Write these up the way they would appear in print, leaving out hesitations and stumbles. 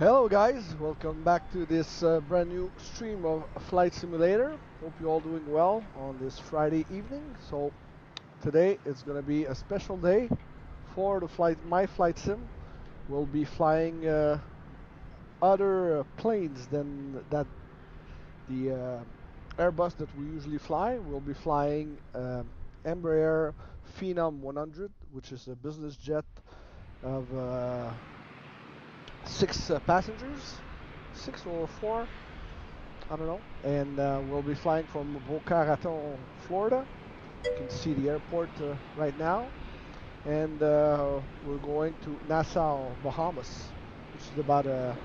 Hello guys, welcome back to this brand new stream of Flight Simulator. Hope you're all doing well on this Friday evening. So today it's going to be a special day for the my flight sim. We'll be flying other planes than the Airbus that we usually fly. We'll be flying Embraer Phenom 100, which is a business jet of six passengers, six or four, I don't know. And we'll be flying from Boca, Raton, Florida. You can see the airport right now. And we're going to Nassau, Bahamas, which is about a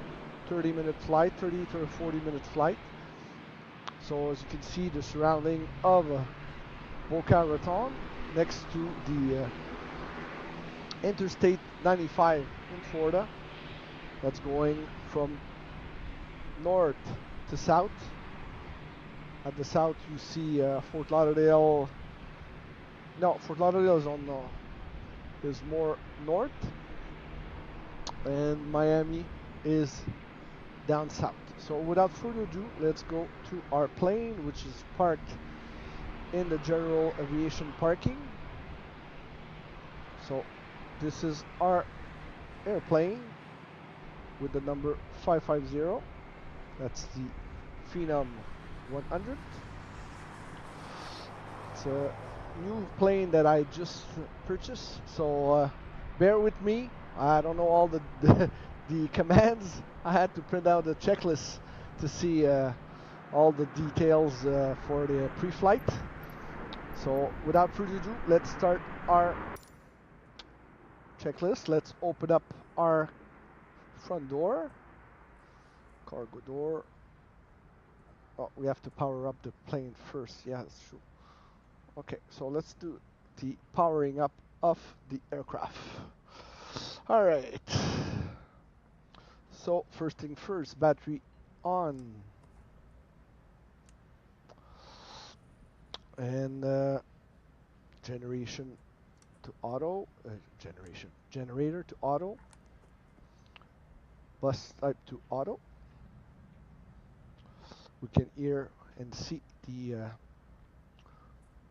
30-minute flight, 30 to 40-minute flight. So as you can see, the surrounding of Boca Raton, next to the Interstate 95 in Florida. That's going from north to south. At the south, you see Fort Lauderdale. No, Fort Lauderdale is on is more north, and Miami is down south. So without further ado, let's go to our plane, which is parked in the general aviation parking. So this is our airplane with the number 550. That's the Phenom 100. It's a new plane that I just purchased, so bear with me. I don't know all the commands. I had to print out a checklist to see all the details for the pre-flight. So without further ado, let's start our checklist. Let's open up our front door, cargo door. Oh, we have to power up the plane first. Yeah, that's true. Okay, so let's do the powering up of the aircraft. All right. So first thing first, battery on. And generation to auto, generator to auto, bus type to auto. We can hear and see the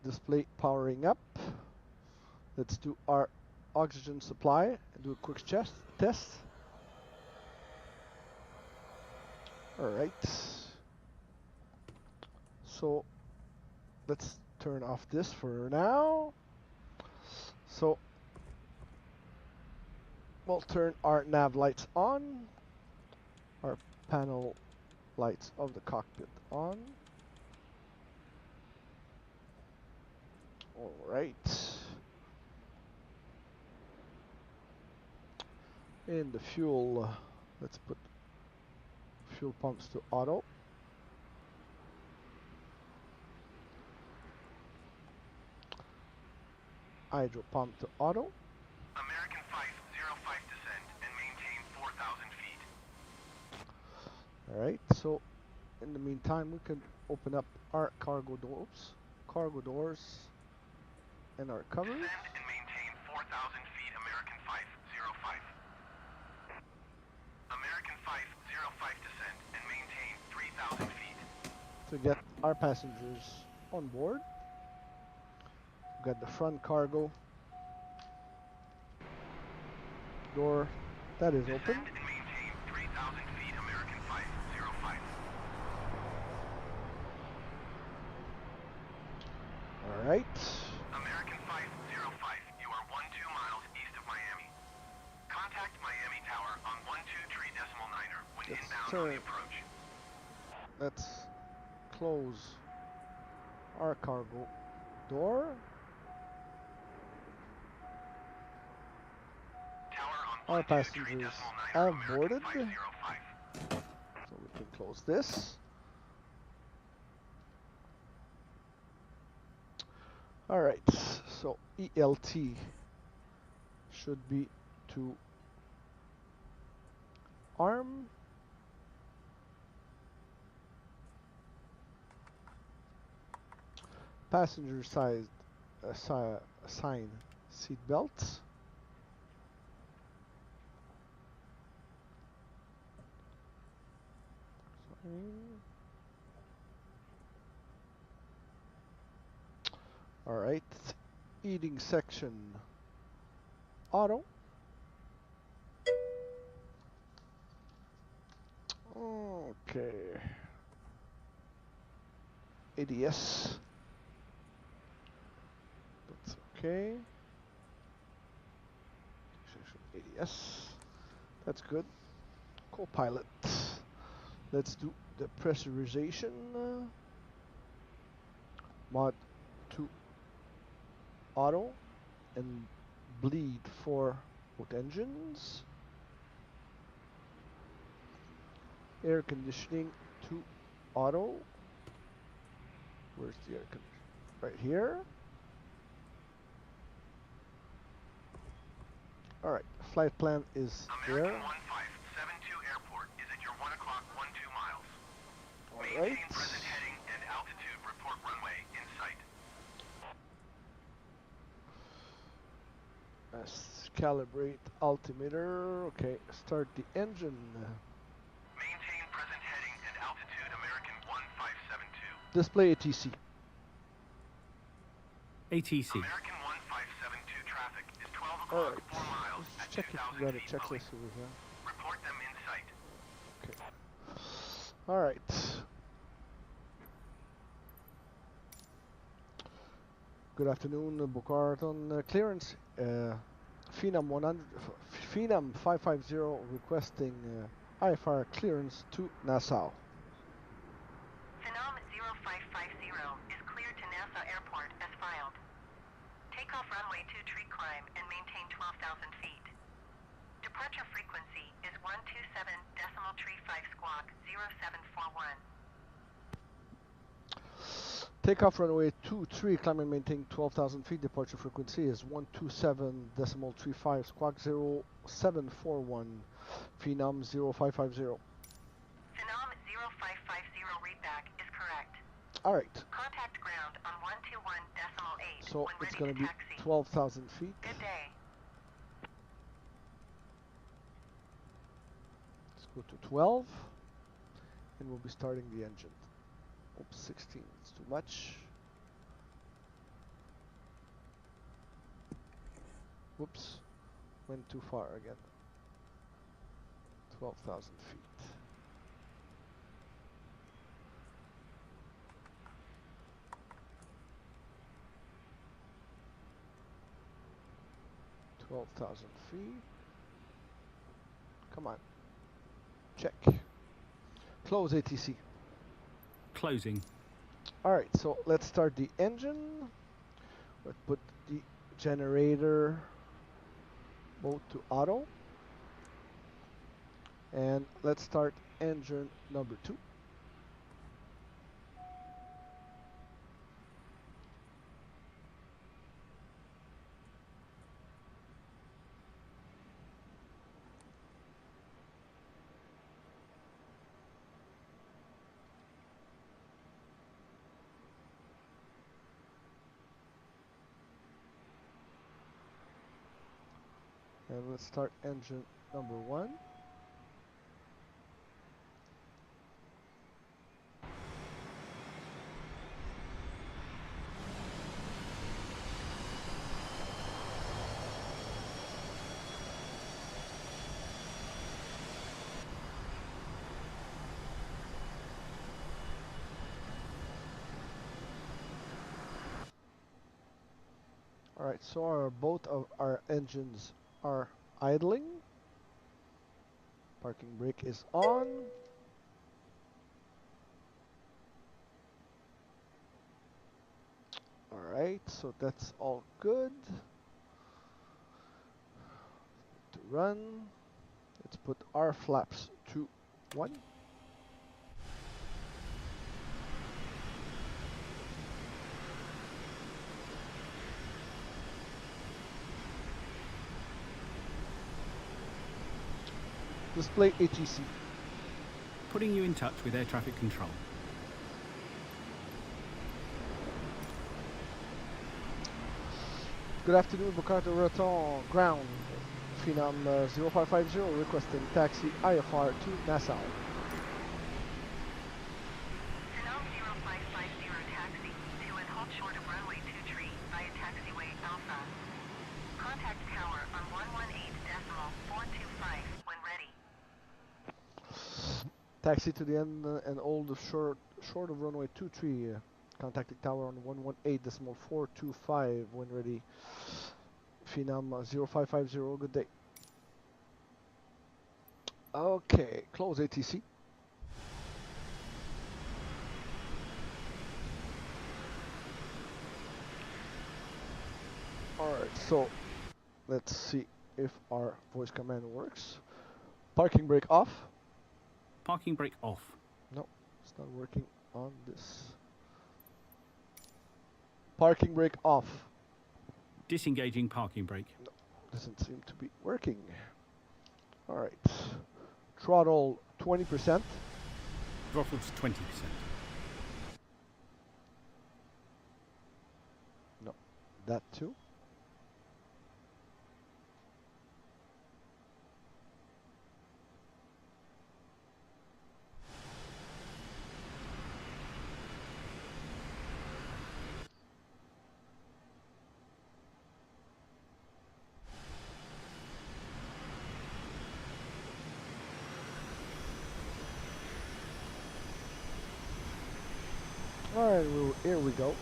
display powering up. Let's do our oxygen supply and do a quick test. All right. So let's turn off this for now. So we'll turn our nav lights on, our panel lights of the cockpit on. All right. And the fuel, let's put fuel pumps to auto. Hydro pump to auto. American 505 descend and maintain 4,000 feet. All right, so in the meantime, we can open up our cargo doors, and our covers. Descend and maintain 4,000 feet, American 505. American 505 descend and maintain 3,000 feet. To get our passengers on board. We've got the front cargo door that is open. Descend and maintain 3,000 feet, American 505. All right. American 505, you are 12 miles east of Miami. Contact Miami Tower on 123.9er when inbound on the approach. Let's close our cargo door. Our passengers have boarded, so we can close this. All right, so ELT should be to arm. Passenger side assign seat belts. All right, eating section, auto. Okay. ADS. That's okay. ADS. That's good. Co-pilot. Let's do the pressurization. Mod 2 auto and bleed for both engines. Air conditioning 2 auto. Where's the air conditioning? Right here. Alright, flight plan is American there. 1572 Airport is at your 1 o'clock 12 miles. Alright. Maintain present heading and altitude. Report runway in sight. Let's calibrate altimeter. Okay, start the engine. Maintain present heading and altitude. American 1572. Display ATC. ATC. American 1572 traffic is 12 o'clock Alright, 4 miles let's at check if 2,000 we got a feet checklist Boeing. over here. Report them in sight. Okay. Alright. Good afternoon, Boca Raton clearance. Phenom 100, Phenom 550 requesting IFR clearance to Nassau. Phenom 0550 is cleared to Nassau Airport as filed. Takeoff runway 2 tree climb and maintain 12,000 feet. Departure frequency is 127.35 squawk 0741. Takeoff runway 23, climb and maintain 12,000 feet. Departure frequency is 127.35 squawk 0741. Phenom 0550. Phenom 0550 readback is correct. Alright, Contact ground on 121.8 so when it's ready going to to be taxi. 12,000 feet. Good day. Let's go to 12 and we'll be starting the engine. Oops, 16, it's too much. Whoops, went too far again. 12,000 feet. feet. Come on. Check. Close ATC. Closing. Alright, so let's start the engine. Let's put the generator mode to auto. And let's start engine number 2. And let's start engine number 1. Alright, so both of our engines are idling. Parking brake is on. Alright, so that's all good. To run, let's put our flaps to 1. Display ATC. Putting you in touch with air traffic control. Good afternoon, Boca Raton ground. Phenom 0550 requesting taxi IFR to Nassau. Taxi to the end and hold short of runway 23. Contacting tower on 118.425 when ready. Phenom 0550, good day. Okay, close ATC. Alright, so let's see if our voice command works. Parking brake off. Parking brake off. No, it's not working on this. Parking brake off. Disengaging parking brake. No, doesn't seem to be working. Alright. Throttle 20%. Throttle's 20%. No, that too. Alright, well, here we go.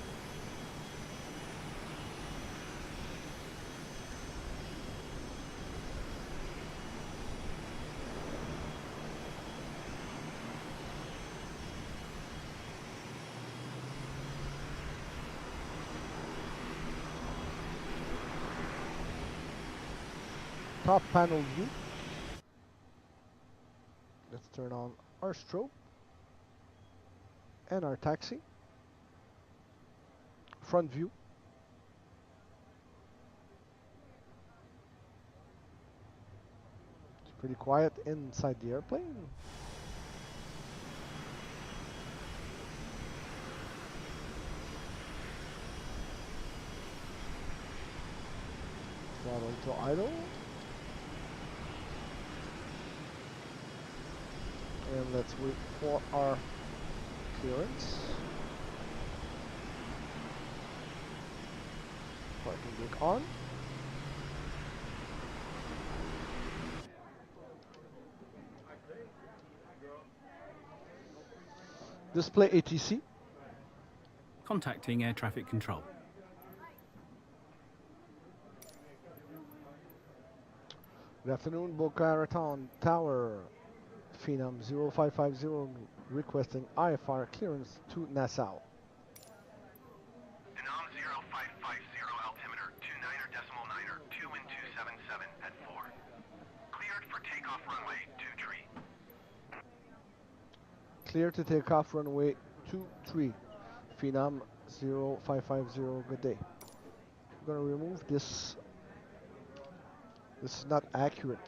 Top panel view. Let's turn on our strobe and our taxi. Front view. It's pretty quiet inside the airplane. Throttle to idle. And let's wait for our clearance. Parking brake on. Display ATC. Contacting air traffic control. Good afternoon, Boca Raton Tower. Phenom 0550 requesting IFR clearance to Nassau. Phenom 0550 altimeter 29er.9er 2 wind 277 at 4. Cleared for takeoff runway 23. Clear to take off runway 23. Phenom 0550, good day. I'm gonna remove this. This is not accurate.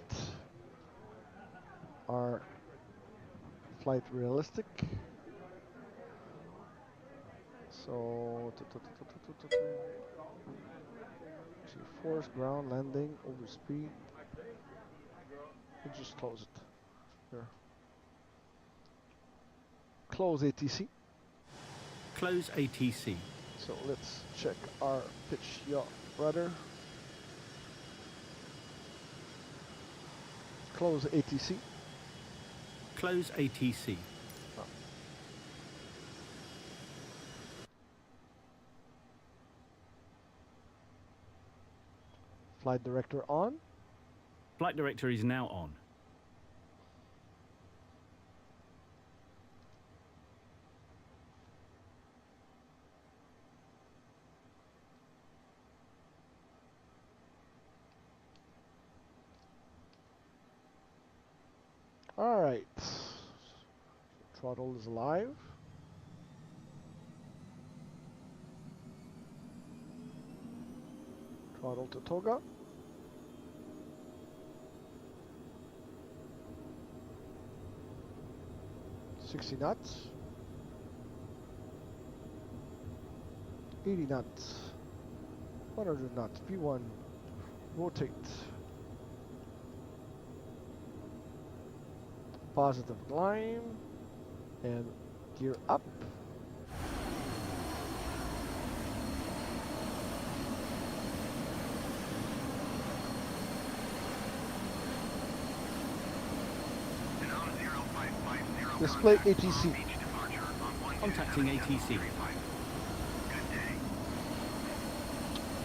Our flight realistic. So G-force, ground, landing, over speed. We'll just close it. Here. Close ATC. Close ATC. So let's check our pitch yaw rudder. Close ATC. Close ATC. Oh. Flight director on. Flight director is now on. All right. Throttle is live. Throttle to toga. $60 knots. 80 knots. 100 knots. V1. Rotate. Positive climb. And gear up. Phenom 0550 Display contact ATC. Palm Beach departure on Contacting ATC. 1235. Good day.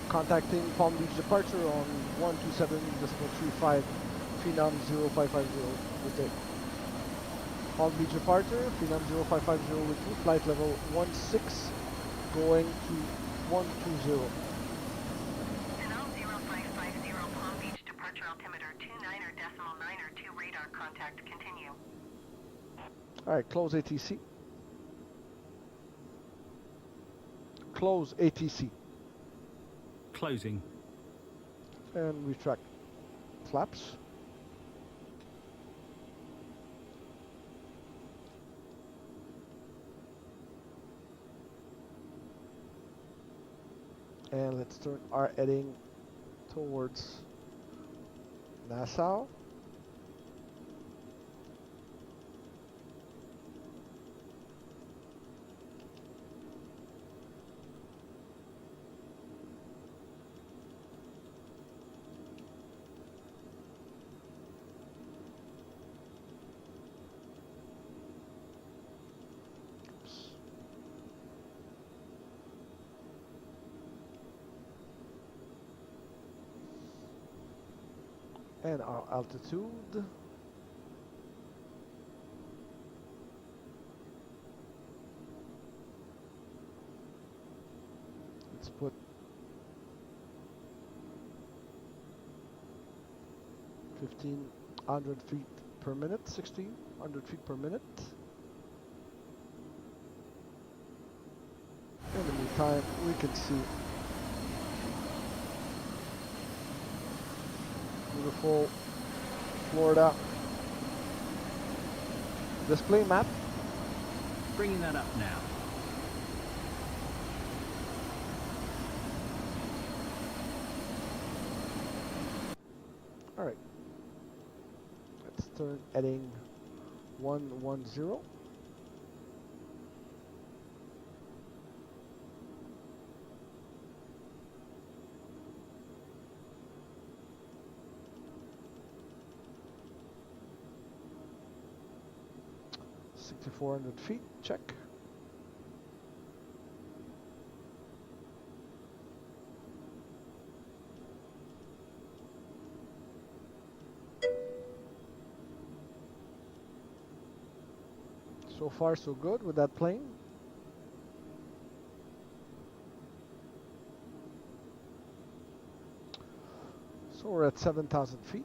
Contacting Palm Beach departure on 127.35 Phenom 0550 with day. Palm Beach departure, Phenom 0550 with you, flight level 16 going to 120. Phenom 0550 Palm Beach departure altimeter 29.9 radar contact continue. Alright, close ATC. Close ATC. Closing. And retract flaps. And let's turn our heading towards Nassau. And our altitude. Let's put 1,500 feet per minute, 1,600 feet per minute. In the meantime, we can see beautiful Florida. Display map. Bringing that up now. All right. Let's turn heading 110. $6,400 feet, check. So far so good with that plane. So we're at 7,000 feet.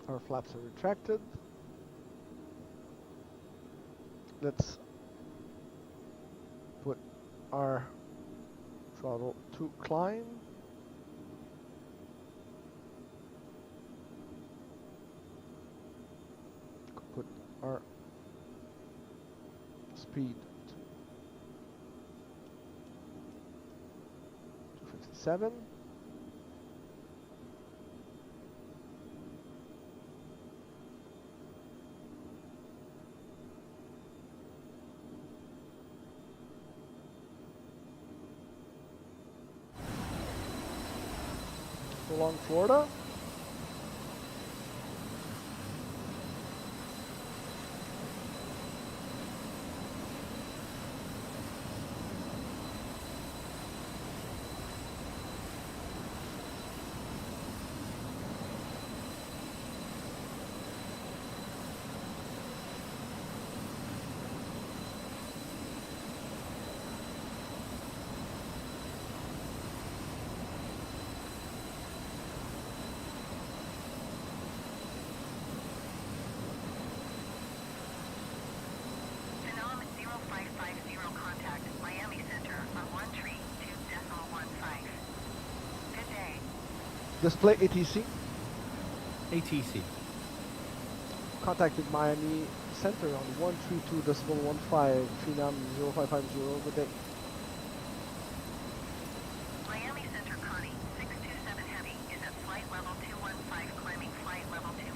Our flaps are retracted. Let's put our throttle to climb. Put our speed to 257. Along Florida. Phenom 0550 contact Miami Center on 132.15. Good day. Display ATC. ATC. Contacted Miami Center on 132.15 Phenom 0550. Good day. Miami Center Connie 627 Heavy is at flight level 215 climbing flight level 250.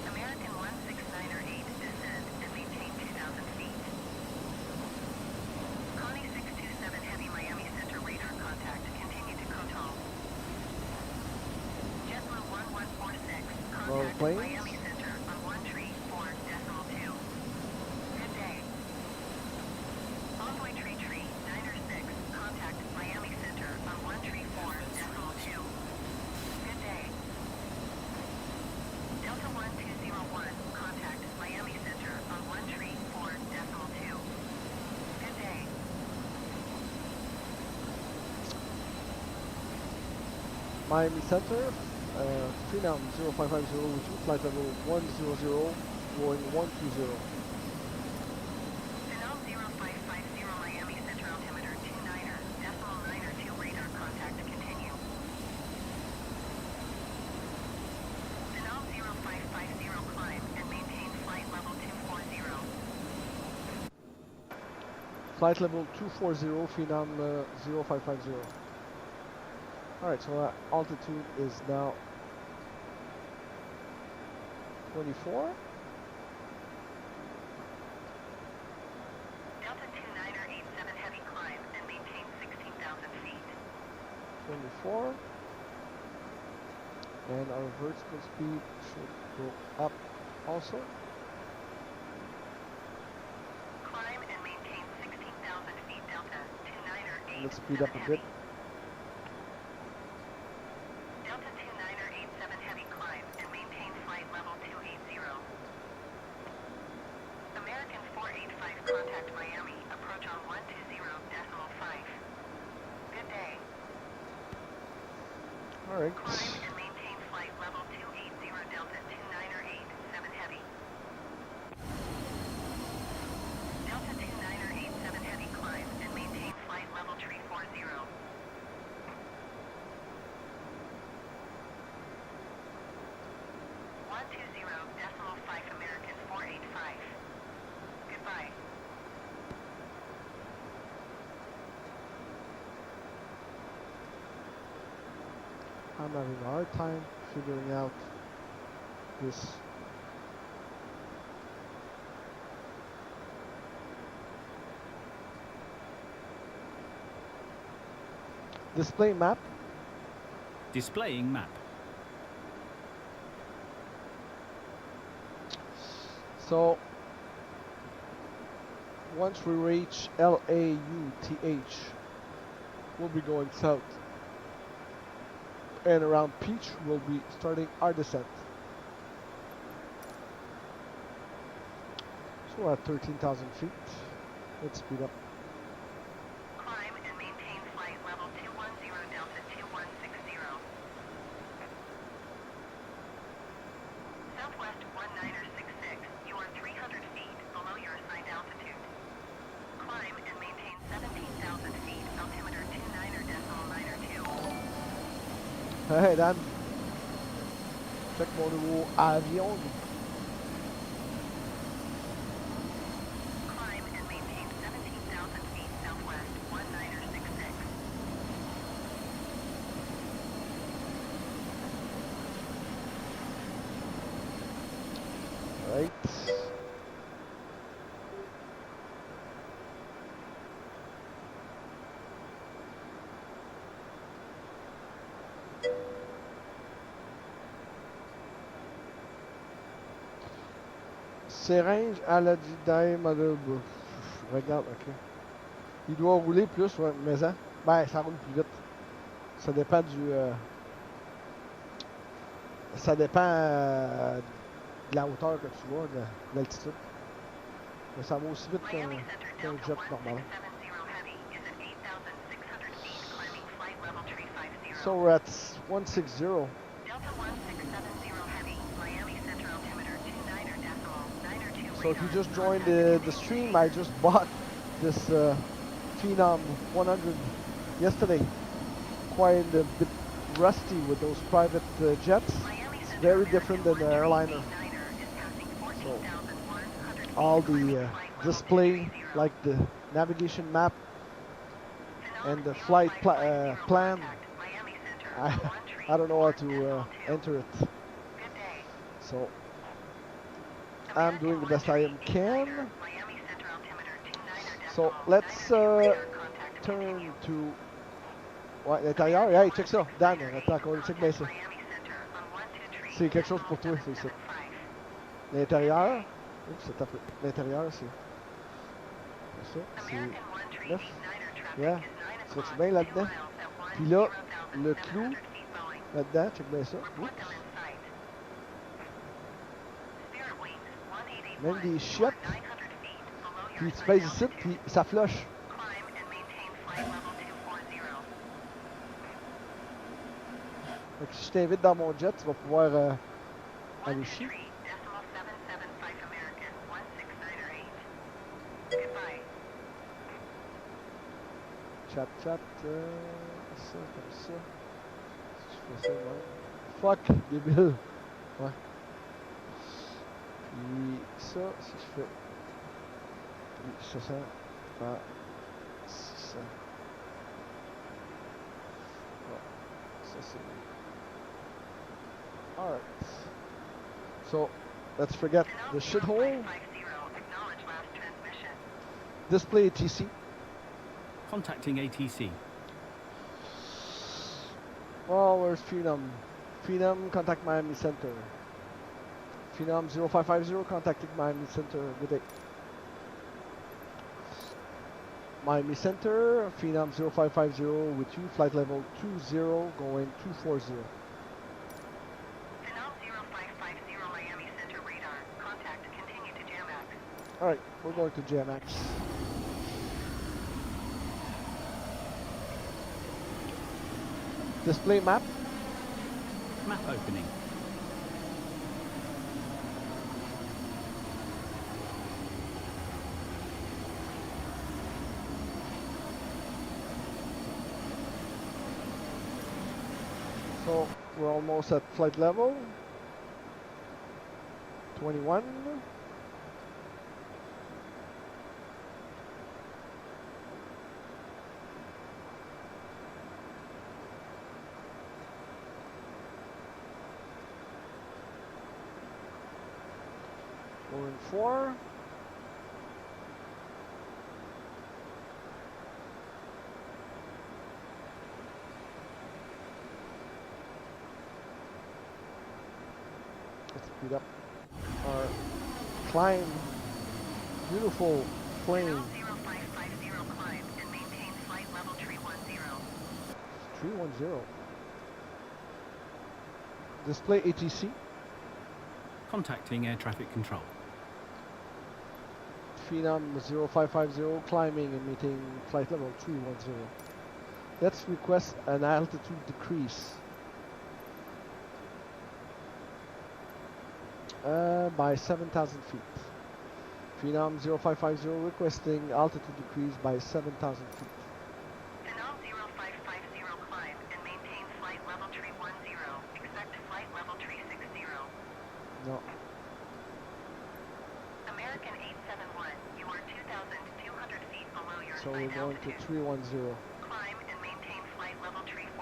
American 16908 descend and maintain 2,000 feet. Miami Center, Phenom 0550 with you, flight level 100, going 120. Phenom 0550 Miami Center altimeter 29er, decimal 9er 2 radar contact continue. Phenom 0550 climb and maintain flight level 240. Flight level 240, Phenom 0550. Alright, so altitude is now 24. Delta 29er 87 heavy climb and maintain 16,000 feet. 24. And our vertical speed should go up also. Climb and maintain 16,000 feet Delta 29er 87 Let's speed up a heavy. bit. Delta 29er 87 heavy climb and maintain flight level 280. American 485 contact Miami, approach on 120.5. Good day. Alright. Climb and maintain flight level 280 Delta 29er 87 heavy. Delta 29er 87 heavy climb and maintain flight level 340. American 485. Goodbye. I'm having a hard time figuring out this. Display map. Displaying map. So once we reach LAUTH, we'll be going south. And around Peach, we'll be starting our descent. So we're at 13,000 feet. Let's speed up. Climb and maintain flight level 210 Delta 2160. Southwest 1966. You are 300 feet below your assigned altitude. Climb and maintain 17,000 feet. Altimeter 29er.9er 2. Hey Dan, check mon nouveau avion. Climb and maintain 17,000 feet southwest 1966. Right. Syringe à la regarde, ok. Il doit rouler plus, ouais, mais hein? Ben, ça roule plus vite. Ça dépend du. Ça dépend de la hauteur que tu vois, de l'altitude. Mais ça va aussi vite Miami qu'un Center Delta jet normal. 1670 Heavy is at 8,600 feet climbing flight level 350. So we're at 160. Delta 1670 Heavy, Miami Center altimeter 29er.9er 2 So if you radar. just joined Contact the continue. stream, I just bought this Phenom 100 yesterday. Quite a bit rusty with those private jets. Miami Center Very American different than the airliner. 138 is passing 14,100 feet All climbing the flight level display, 230. like the navigation map Phenom and the flight 0550 plan, contact Miami Center I, on 13 I don't know how to decimal 2. enter it. Good day. So I'm doing the best I can. So let's turn to ouais, l'intérieur. Hey, check ça. Dan, attends encore, check bien ça. C'est quelque chose pour toi, c'est ça. L'intérieur. Oups, c'est un peu. L'intérieur, c'est. Ça, c'est 9. Yeah. Serais-tu bien là-dedans? Puis là, le clou, là-dedans, check bien ça. Oups. Même des chiottes. Puis tu pèses ici, puis ça flush. Fait que si je t'invite dans mon jet, tu vas pouvoir aller chier. 123.775 American 16908. Goodbye. Chat, ça, comme ça. Si je fais ça, ouais. Fuck, débile. Ouais. Puis ça, si je fais. Puis ça, faire 600. Ouais, ça c'est mieux. Alright. So, let's forget the shithole. Acknowledge last transmission. Display ATC. Contacting ATC. Oh, where's Phenom? Phenom, contact Miami Center. Phenom 0550, contacting Miami Center. Good day. Miami Center, Phenom 0550 with you, flight level 20, going 240. Phenom 0550 Miami Center radar. Contact continue to Jamax. Alright, we're going to JMX. Display map. Map opening. So we're almost at flight level 21. We're in 4. Let's speed up our climb. Beautiful plane. Phenom 0550 climb and maintain flight level 310. 310. Display ATC. Contacting air traffic control. Phenom 0550 climbing and meeting flight level 310. Let's request an altitude decrease. By 7,000 feet. Phenom 0550 requesting altitude decrease by 7,000 feet. Phenom 0550 climb and maintain flight level 310. Expect flight level 360. No. American 871, you are 2,200 feet below your So we're assigned going to altitude. 310. Climb and maintain flight level 340.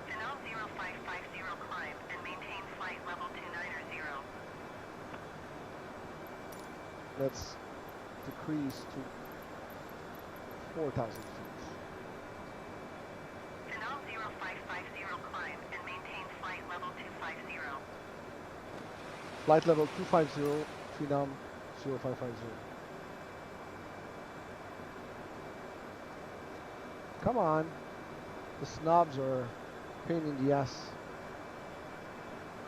Phenom 0550 climb and maintain flight level 290. Let's decrease to 4,000 feet. Phenom 0550 climb and maintain flight level 250. Flight level 250, Phenom 0550. Come on. The snobs are a pain in the ass.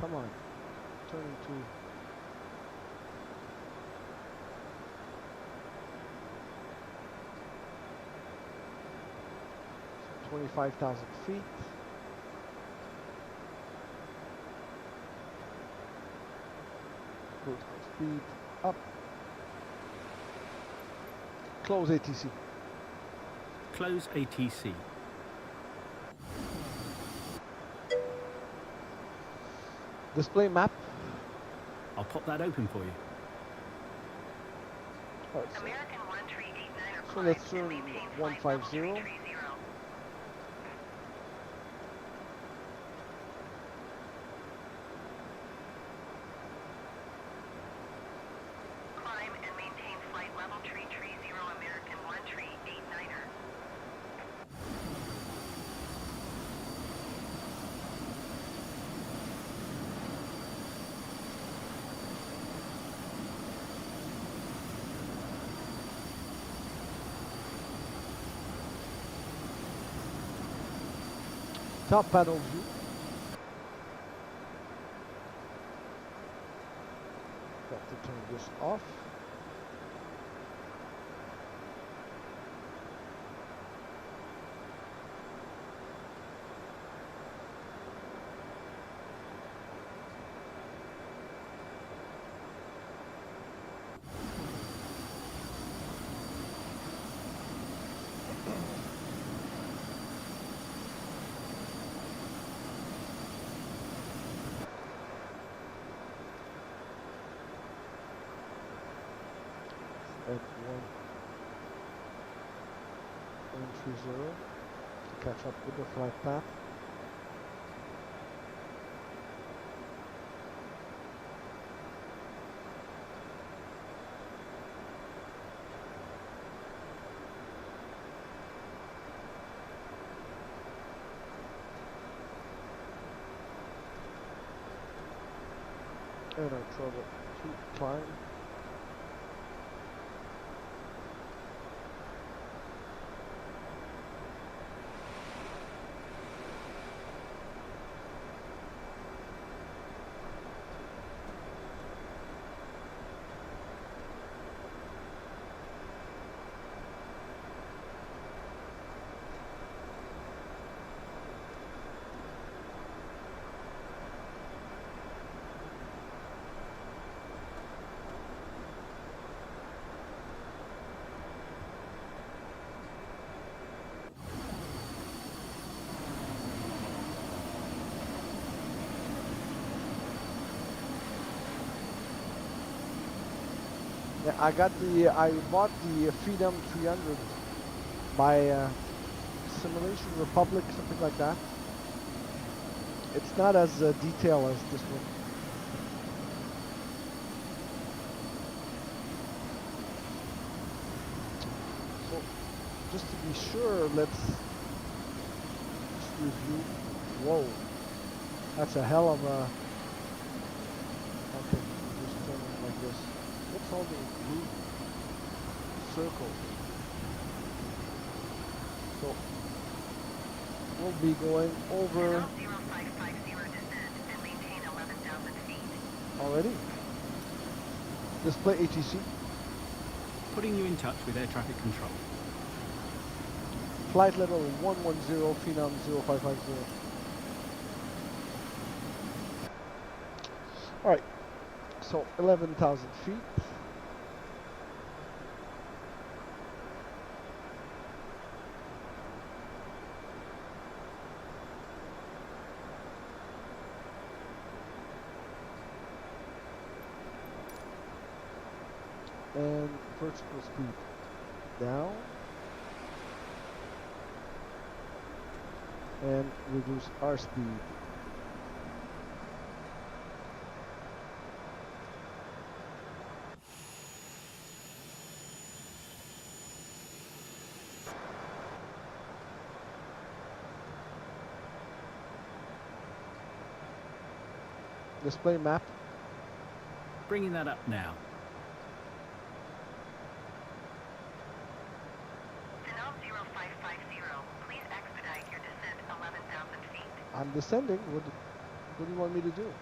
Come on. Turn into 25,000 feet. Critical speed up. Close ATC. Close ATC. Display map. I'll pop that open for you. Alright, so American 1389 So climb let's and turn maintain flight level 150. 330. Climb and maintain flight level 330 American 1389er. top panel view. Got to turn this off. 30 to catch up with the flight path. And our trouble to climb. Yeah, I bought the Phenom 300 by Simulation Republic, something like that. It's not as detailed as this one. So, just to be sure, let's just review. Whoa, that's a hell of a. Okay, just turn it like this. What's all the blue circles? So we'll be going over 0550 descend and maintain 11,000 feet. already. Display ATC. Putting you in touch with air traffic control. Flight level 110, Phenom 0550. Alright, so 11,000 feet. And vertical speed down. And reduce our speed. Display map. Bringing that up now. Phenom 0550, please expedite your descent 11,000 feet. I'm descending. What do you want me to do?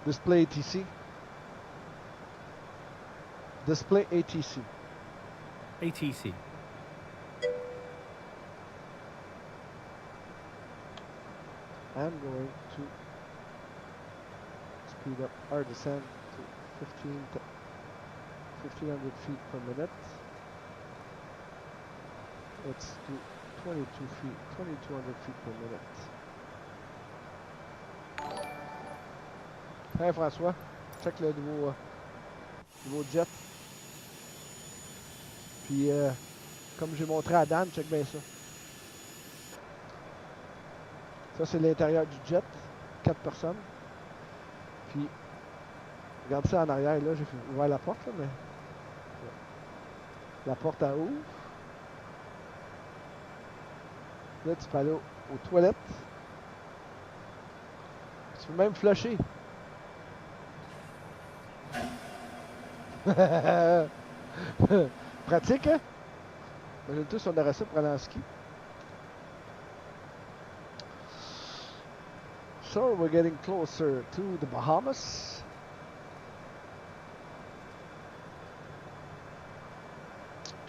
Display ATC. Display ATC. ATC. I'm going to speed up our descent to 1500 feet per minute. Let's do 2200 feet per minute. Hey François, check le nouveau jet. Puis comme j'ai montré à Dan, check bien ça. Ça c'est l'intérieur du jet, 4 personnes. Puis regarde ça en arrière là, j'ai ouvert la porte là, mais la porte à ouvre. Là tu peux aller aux toilettes. Tu peux même flusher. Pratique, hein? Imagine tous on aurait ça pour aller en ski. So we're getting closer to the Bahamas.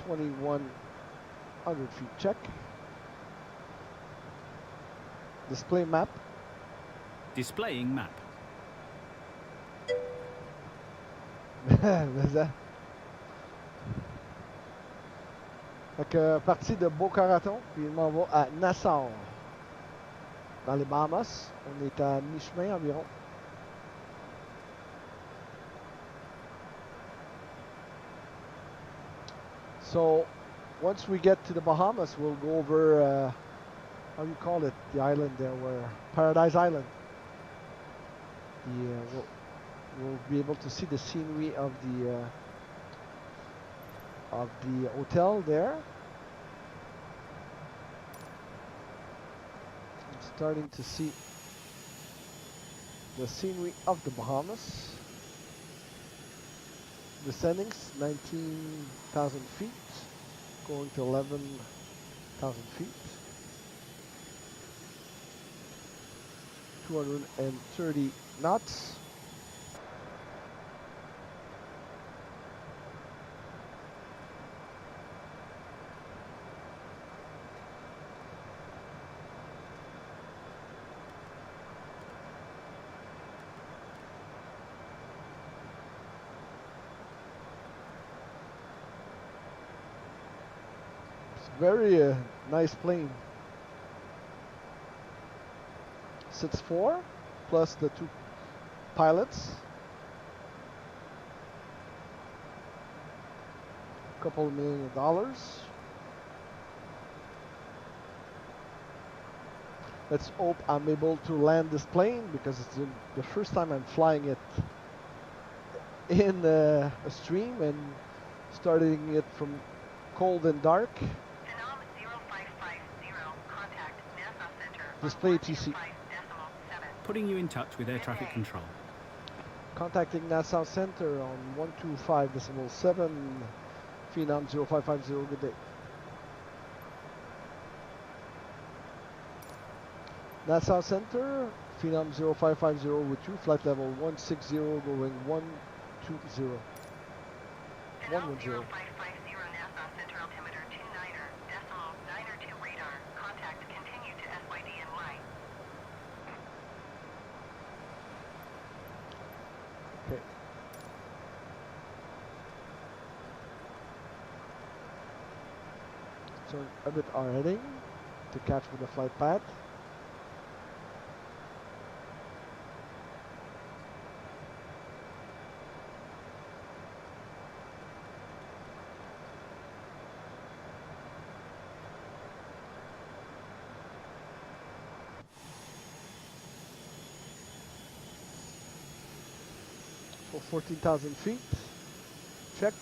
(2100 feet check). Display map. Displaying map. Mais ça. Fait que parti de Boca Raton, puis il m'en va à Nassau, dans les Bahamas. On est à mi-chemin environ. So once we get to the Bahamas, we'll go over, how do you call it, the island there where, Paradise Island. We'll be able to see the scenery of the hotel there. I'm starting to see the scenery of the Bahamas. Descending 19,000 feet, going to 11,000 feet. 230 knots. Very nice plane. Sits 4 plus the 2 pilots. Couple $1 million. Let's hope I'm able to land this plane because it's the first time I'm flying it in a stream and starting it from cold and dark. Phenom 0550, contact Nassau Center. Display TC. Putting you in touch with air traffic control. Contacting Nassau Center on 125.7. Phenom 0550, good day. Nassau Center, Phenom 0550 with you, flight level 160 going 120. 110. 0550 Nassau Center, altimeter 29.92 radar. Contact continue to SYD and Y. Okay. So a bit our heading to catch with the flight path. So 14,000 feet. Check.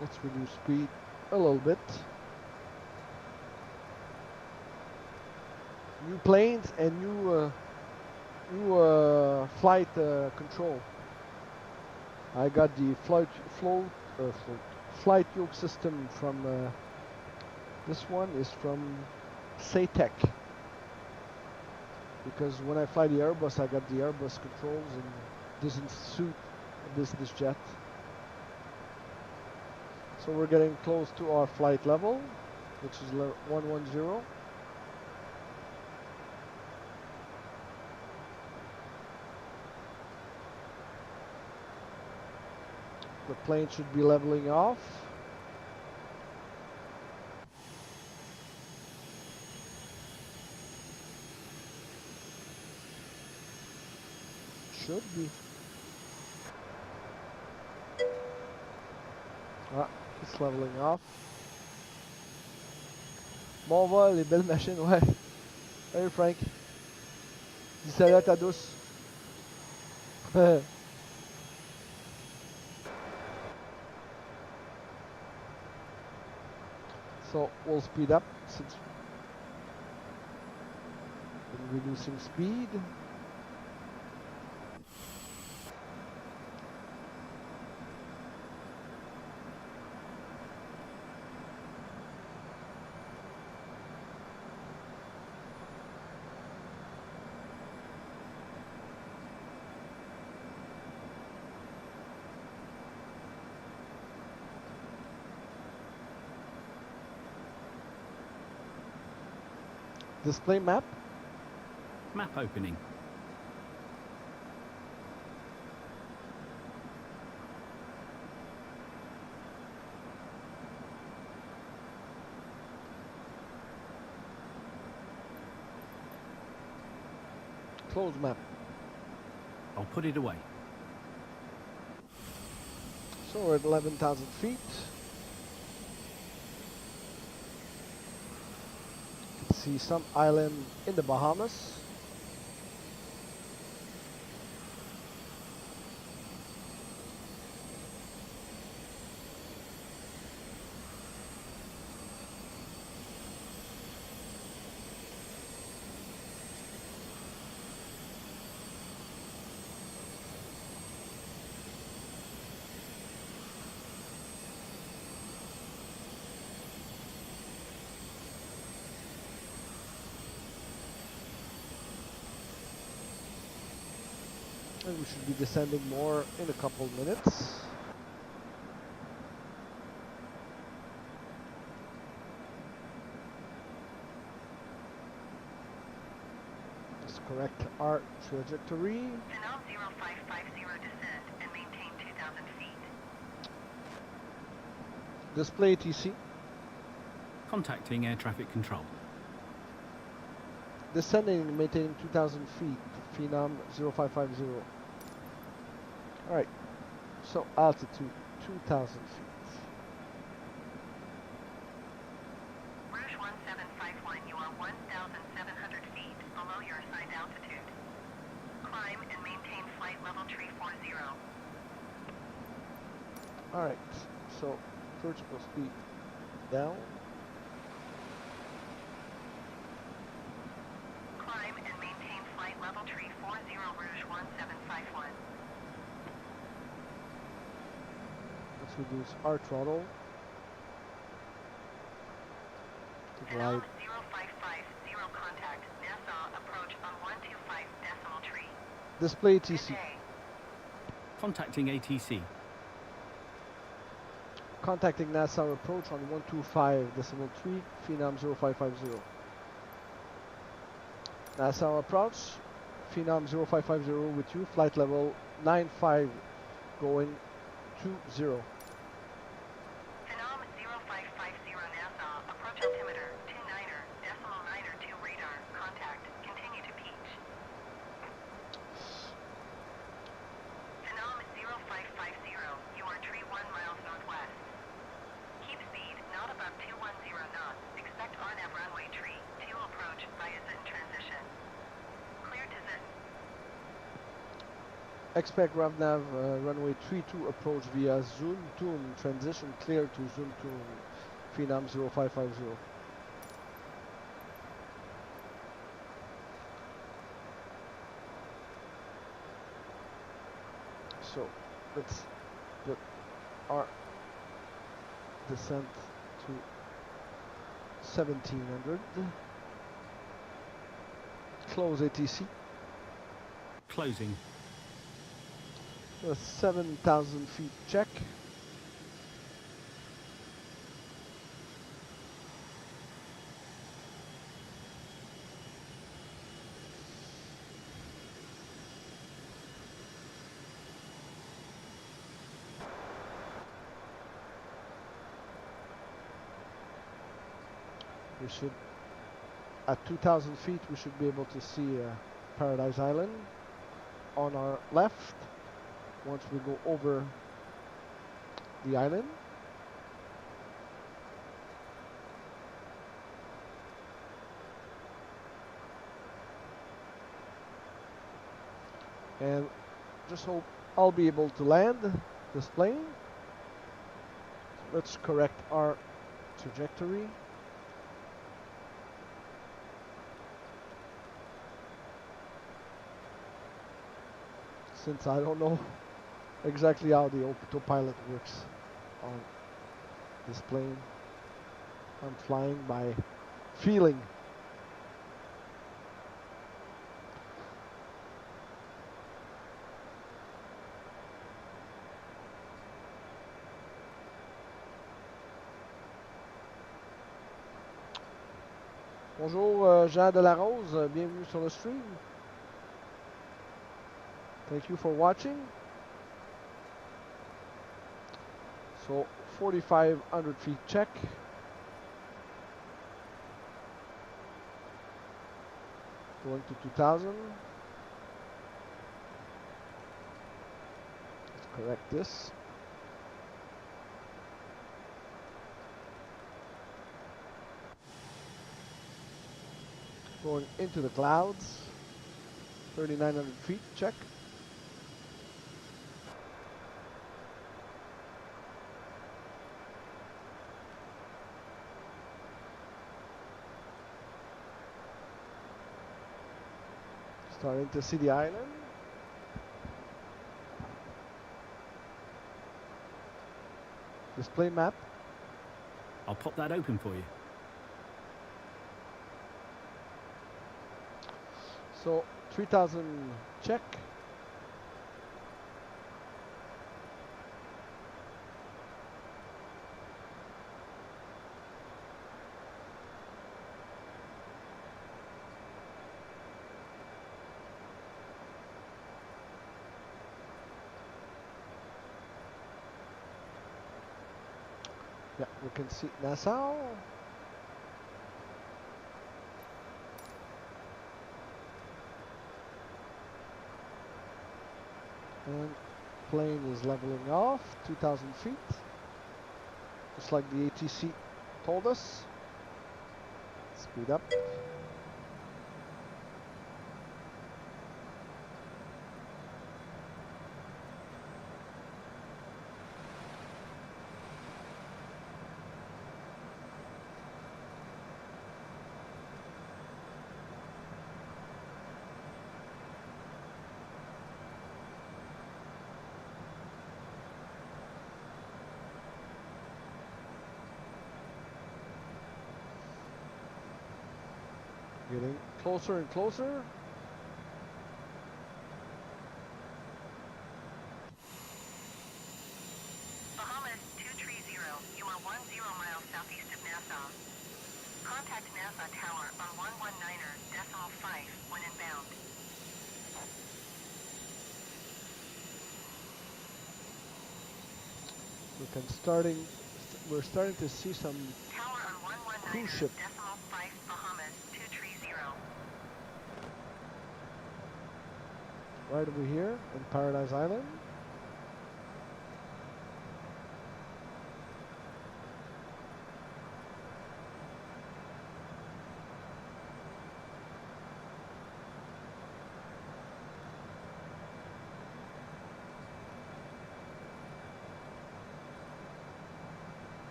Let's reduce speed a little bit. New planes and new flight control. I got the flight yoke system from this one is from Saytech, because when I fly the Airbus I got the Airbus controls and doesn't suit a business jet. So we're getting close to our flight level, which is 110. The plane should be leveling off. Should be. Ah, it's leveling off. Bon vol, les belles machines, ouais. Hey Frank. Dis salut à ta douce. So we'll speed up since we're reducing speed. Display map. Map opening. Close map. I'll put it away. So we're at 11,000 feet. You can see some island in the Bahamas. And we should be descending more in a couple minutes. Let's correct our trajectory. Phenom 0550 descend and maintain 2,000 feet. Display TC. Contacting air traffic control. Descending and maintaining 2,000 feet. Phenom 0550. Alright. So altitude 2,000 feet. Rouge 1751, you are 1,700 feet below your assigned altitude. Climb and maintain flight level tree 40. Alright. So vertical speed down. Climb and maintain flight level tree 40 Rouge 1751. Let's reduce our throttle to Phenom glide. 0550 contact Nassau approach on 125.3. Display Good TC. day. Contacting ATC. Contacting Nassau approach on 125.3. Phenom 0550. Nassau approach. Phenom 0550 with you. Flight level 95 going 20. Phenom 0550 Nassau approach altimeter 29er decimal 9er 2 radar contact continue to Peach. Phenom 0550 you are tree 1 miles northwest. Keep speed not above 210 knots. Expect RNAV runway tree 2 approach via Zin transition. Clear to Zin. Expect RAVNAV runway 32 approach via Zoom Tune transition clear to Zoom Tune. Phenom 0550. So let's put our descent to 1700. Close ATC. Closing. A 7,000 feet check. We should, at 2,000 feet, we should be able to see Paradise Island on our left. Once we go over the island. And just hope I'll be able to land this plane. Let's correct our trajectory. Since I don't know exactly how the autopilot works on this plane, I'm flying by feeling. Bonjour Jean Delarose, bienvenue sur le stream. Thank you for watching. So 4,500 feet check. Going to 2,000. correct this. Going into the clouds. 3,900 feet, check. Starting to see the island. Display map. I'll pop that open for you. So 3,000 check. Yeah, we can see Nassau. And plane is leveling off, 2,000 feet. Just like the ATC told us. Speed up. Getting closer and closer. Bahamas 230, you are 10 miles southeast of Nassau. Contact Nassau Tower on 119.5 when inbound. We're starting to see some Tower on cruise ship 119.5 Bahamas 230. right over here in Paradise Island.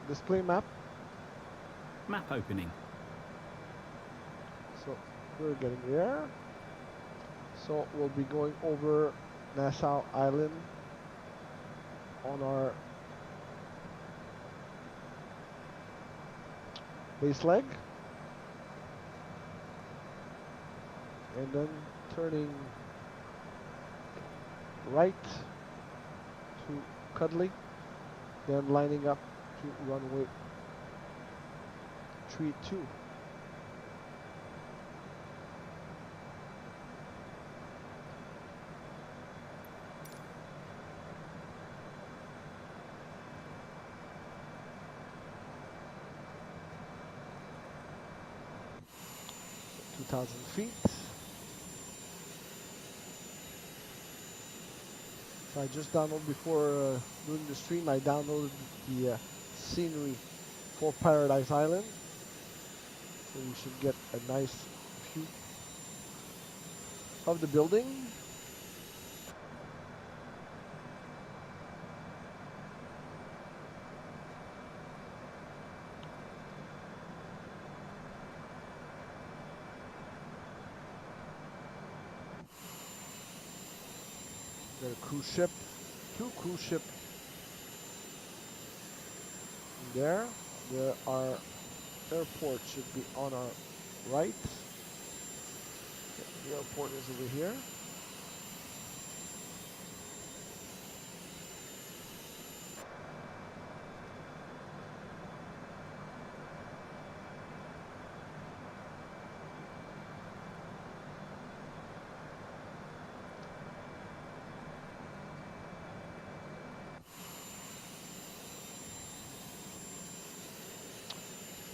Display map. Map opening. So we're getting there. So we'll be going over Nassau Island on our base leg. And then turning right to Cuddly. Then lining up to runway 32. So 2,000 feet. So I just downloaded before doing the stream. I downloaded the scenery for Paradise Island, so we should get a nice view of the building. Got a cruise ship, 2 cruise ship there. Our airport should be on our right. The airport is over here.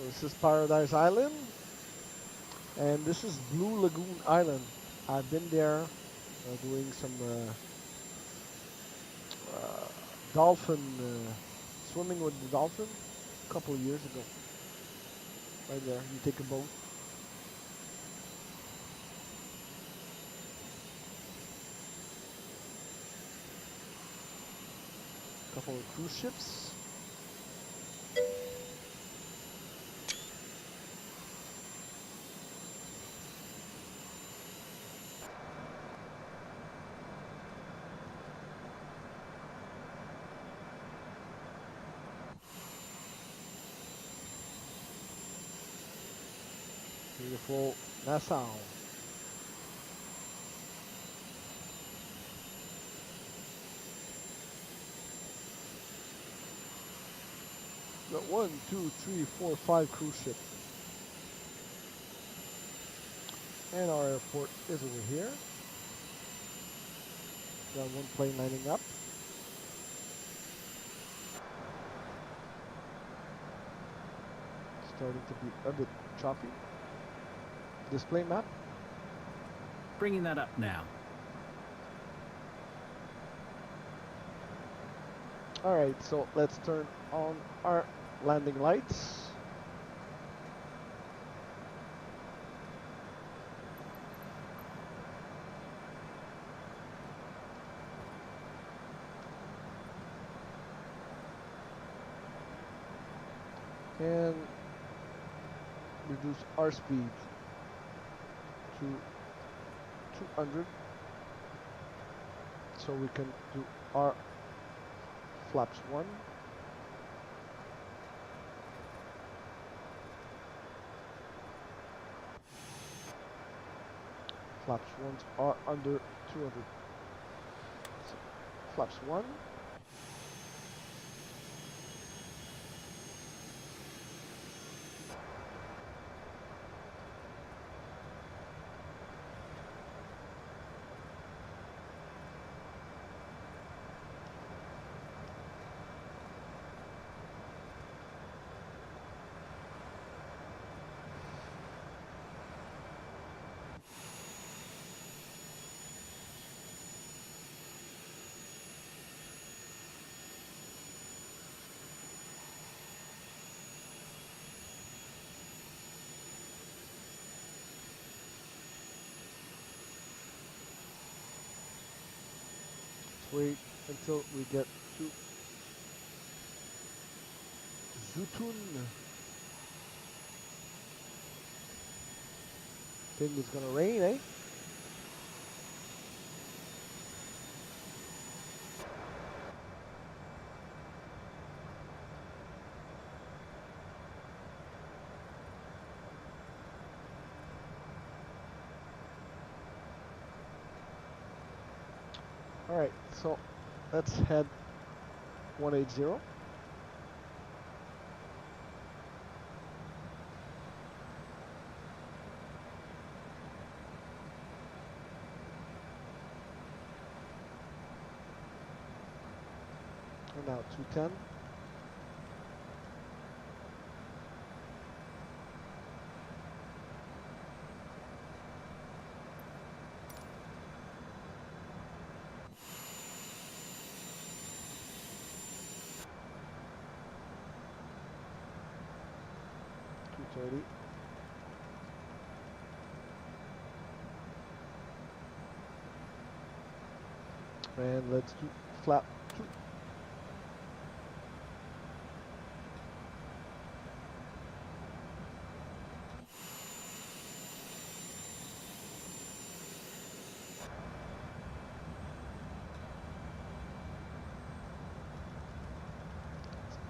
So this is Paradise Island, and this is Blue Lagoon Island. I've been there doing some dolphin swimming with the dolphin a couple of years ago. Right there, you take a boat. Couple of cruise ships. Beautiful Nassau. Got 1, 2, 3, 4, 5 cruise ships. And our airport is over here. Got one plane lining up. Starting to be a bit choppy. Display map. Bringing that up now. Alright, so let's turn on our landing lights. And reduce our speed to 200 so we can do our flaps 1. Flaps 1s are under 200. So, flaps 1. Wait until we get to Zutun. Think it's gonna rain, eh? Alright, so let's head 180. And now 210. $230. And let's do flap 2.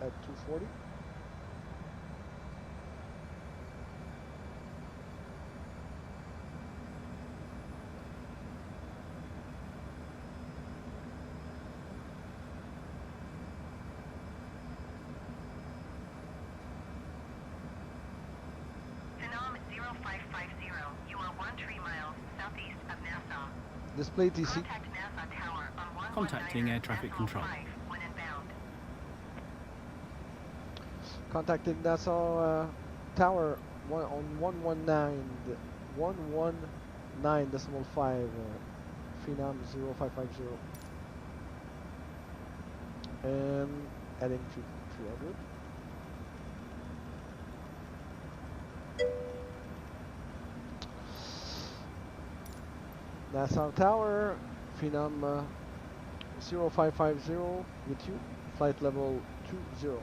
At 240. Phenom 0550. You are 13 miles southeast of Nassau. Display TC. Contact Nassau Tower on 119er Contacting air traffic Nassau control. 5 when inbound. Contacting Nassau tower on 119.5 Phenom 0550 and adding 300. Nassau Tower, Phenom 0550 with you, flight level 20.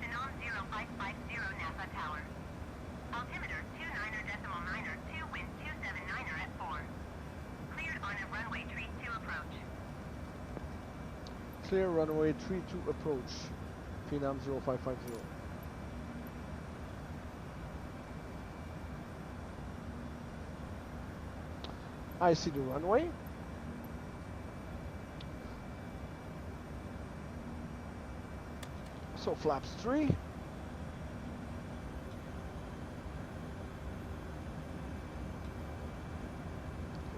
Phenom 0550 Nassau Tower. Altimeter 29er.9er, 2 wind 279er at 4. Cleared on a runway 32 approach. Clear runway 32 approach, Phenom 0550. I see the runway. So flaps 3.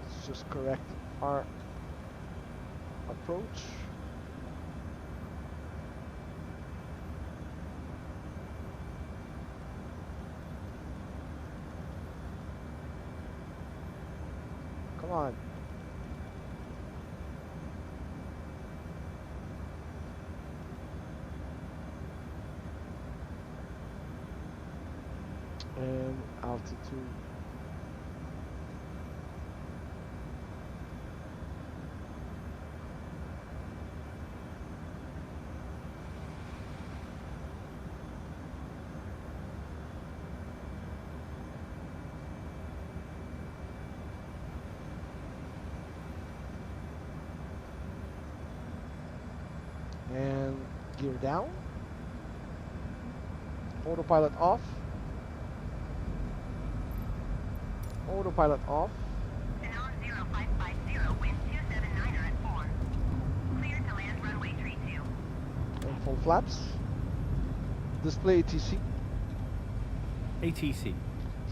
Let's just correct our approach. Come on. And altitude. And gear down. Autopilot off. Autopilot off. Phenom 0550, wind 279er at 4. Cleared to land runway 32. And full flaps. Display ATC. ATC.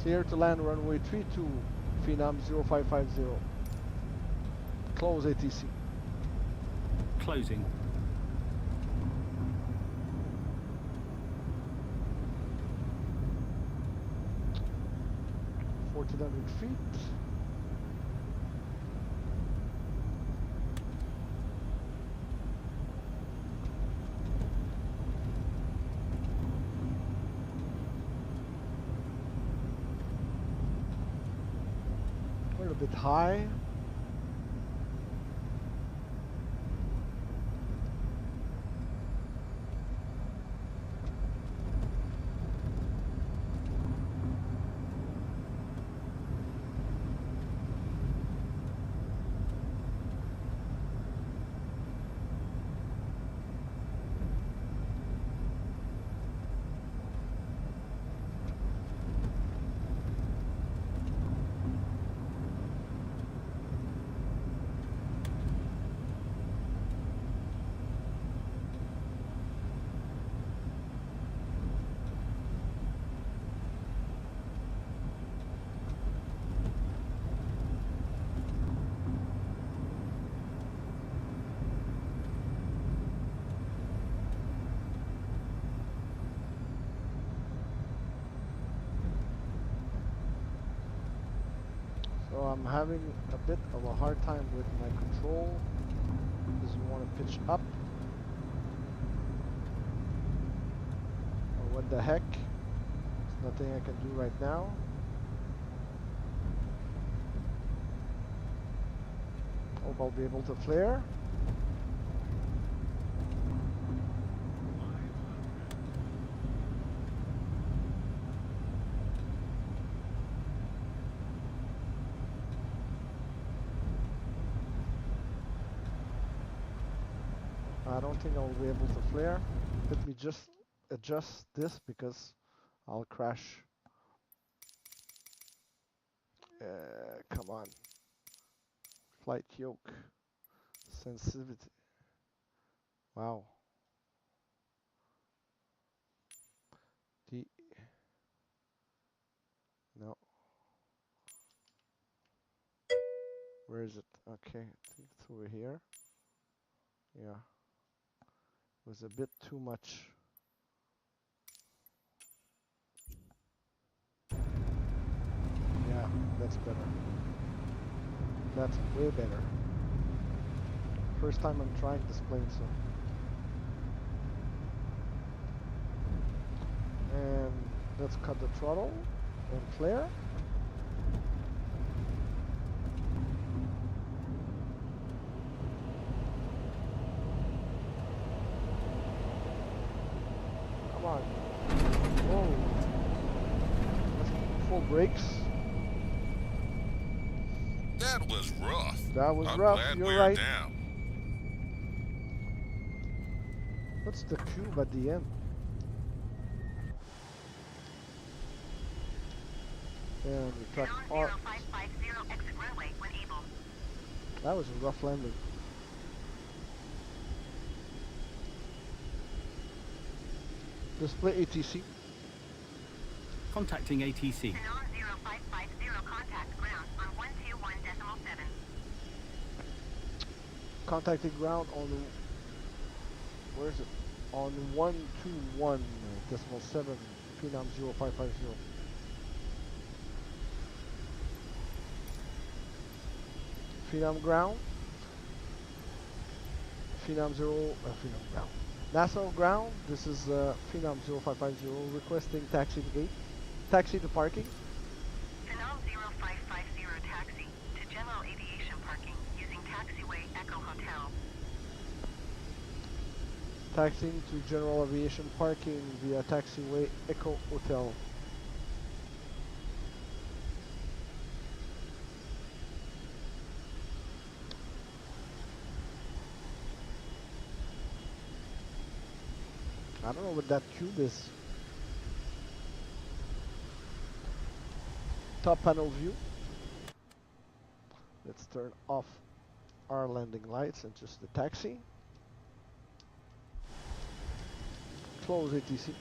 Clear to land runway 32, Phenom 0550. Close ATC. Closing. 1,400 feet. We're a bit high. So I'm having a bit of a hard time with my control. Doesn't want to pitch up. Or what the heck? There's nothing I can do right now. Hope I'll be able to flare. I don't think I'll be able to flare. Let me just adjust this because I'll crash. Come on. Flight yoke. Sensitivity. Wow. No. Where is it? Okay, I think it's over here. Yeah. It was a bit too much. That's better. That's way better. First time I'm trying this plane, so. And let's cut the throttle and flare. Come on. Whoa. Let's full brakes. That was rough. That was I'm rough, glad you're we're right. down. What's the cube at the end? And we track R. 0550, exit runway when able. That was a rough landing. Display ATC. Contacting ATC. Phenom 0550, contact ground on 121.7. Contacting ground on, where is it? On 121.7 Phenom 0550. Phenom ground. Phenom ground. Nassau ground. This is Phenom 0550 requesting taxi to gate. Taxi to parking. Phenom 0550, taxi to general aviation parking using taxiway Echo Hotel. Taxiing to general aviation parking via taxiway Echo Hotel. I don't know what that cube is. Top panel view. Let's turn off our landing lights and just the taxi. Close ATC.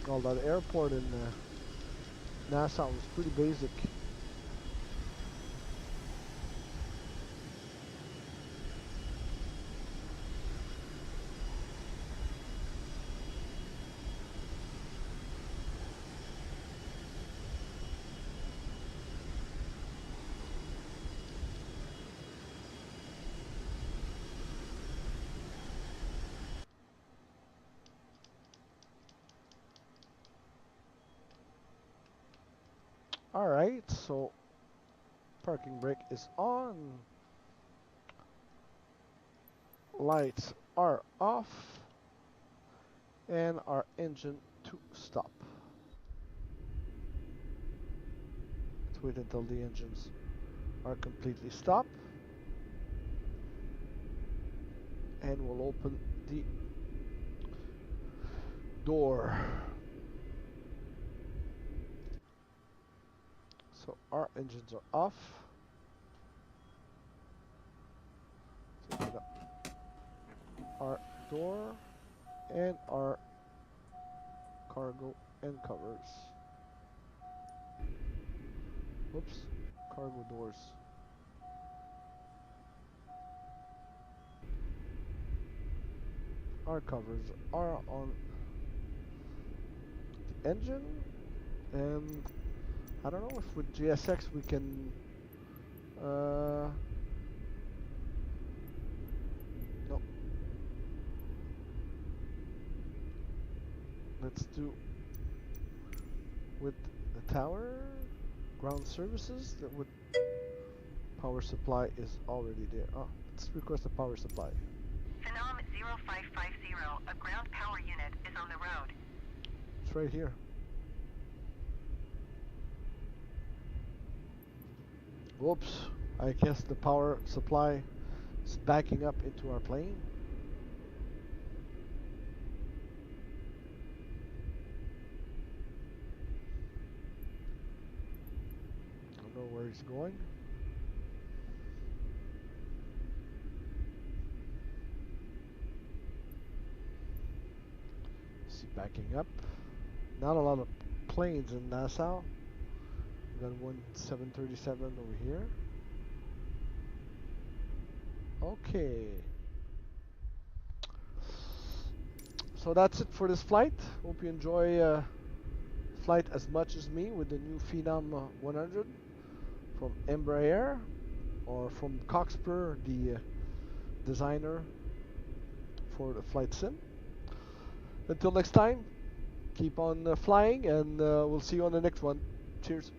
Well, that airport in Nassau is pretty basic. Alright, so parking brake is on. Lights are off. And our engine to stop. Let's wait until the engines are completely stopped. And we'll open the door. So our engines are off. So open up our door and our cargo and covers. Whoops, cargo doors. Our covers are on the engine, and I don't know if with GSX we can no. Let's do with the tower ground services. That would power supply is already there. Oh, let's request a power supply. Phenom 0550, a ground power unit is on the road. It's right here. Whoops, I guess the power supply is backing up into our plane. I don't know where it's going. See, backing up. Not a lot of planes in Nassau. We got one 737 over here. Okay. So that's it for this flight. Hope you enjoy flight as much as me with the new Phenom 100 from Embraer, or from Coxper, the designer for the flight sim. Until next time, keep on flying, and we'll see you on the next one. Cheers.